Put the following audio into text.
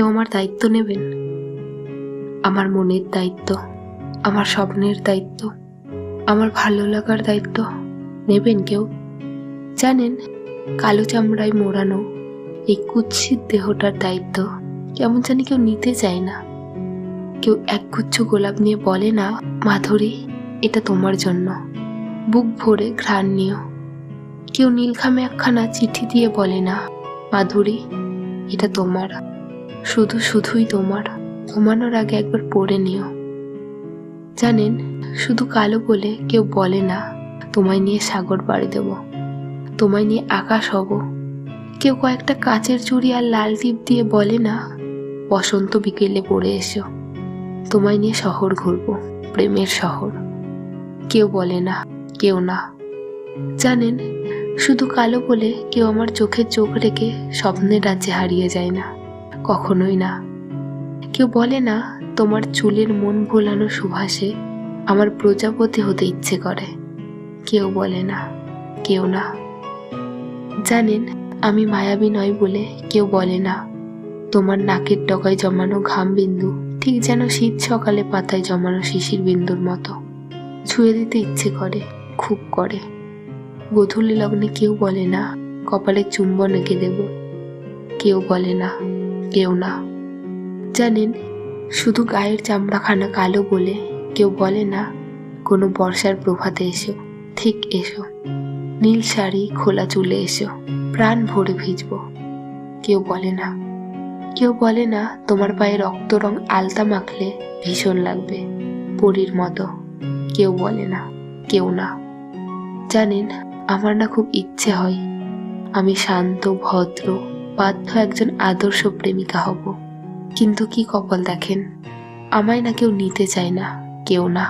কেউ আমার দায়িত্ব নেবেন? আমার মনের দায়িত্ব, আমার স্বপ্নের দায়িত্ব, আমার ভালো লাগার দায়িত্ব নেবেন কেউ? জানেন, কালো চামড়ায় মোড়ানো এই কুৎসিত দেহটার দায়িত্ব কেমন জানি কেউ নিতে চায় না। কেউ একগুচ্ছ গোলাপ নিয়ে বলে না, মাধুরী এটা তোমার জন্য, বুক ভরে ঘ্রাণ নিও। কেউ নীলখামে একখানা চিঠি দিয়ে বলে না, মাধুরী এটা তোমার, শুধুই তোমার, ঘুমানোর আগে একবার পড়ে নিও। জানেন, শুধু কালো বলে কেউ বলে না, তোমায় নিয়ে সাগর পাড়ি দেব, তোমায় নিয়ে আকাশ হব। কেউ কয়েকটা কাচের চুড়ি আর লাল টিপ দিয়ে বলে না, বসন্ত বিকেলে পড়ে এসো, তোমায় নিয়ে শহর ঘুরবো, প্রেমের শহর। কেউ বলে না, কেউ না। জানেন, শুধু কালো বলে কেউ আমার চোখে চোখ রেখে স্বপ্নের রাজ্যে হারিয়ে যায় না, কখনোই না। কেউ বলে না, তোমার চুলের মন ভোলানো সুবাসে আমার প্রজাপতি হতে ইচ্ছে করে। কেউ বলে না, কেউ না। জানেন, আমি মায়াবী নয় বলে কেউ বলে না, তোমার নাকের ডগায় জমানো ঘাম বিন্দু ঠিক যেন শীত সকালে পাতায় জমানো শিশির বিন্দুর মতো, ছুঁয়ে দিতে ইচ্ছে করে, খুব করে। গোধূলি লগ্নে কেউ বলে না, কপালে চুম্বন এঁকে দেব। কেউ বলে না, কেউ না। জানেন, শুধু গায়ের চামড়াখানা কালো বলে কেউ বলে না, কোনো বর্ষার প্রভাতে এসো, ঠিক এসো, নীল শাড়ি খোলা চুলে এসো, প্রাণ ভরে ভিজবো। কেউ বলে না, কেউ বলে না, তোমার পায়ে রক্ত রং আলতা মাখলে ভীষণ লাগবে, পরীর মতো। কেউ বলে না, কেউ না। জানেন, আমার না খুব ইচ্ছে হয় আমি শান্ত, ভদ্র, বাধ্য একজন আদর্শ প্রেমিকা হব, কিন্তু কি কপাল দেখেন, আমায় না কেউ নিতে চায় না, কেউ না।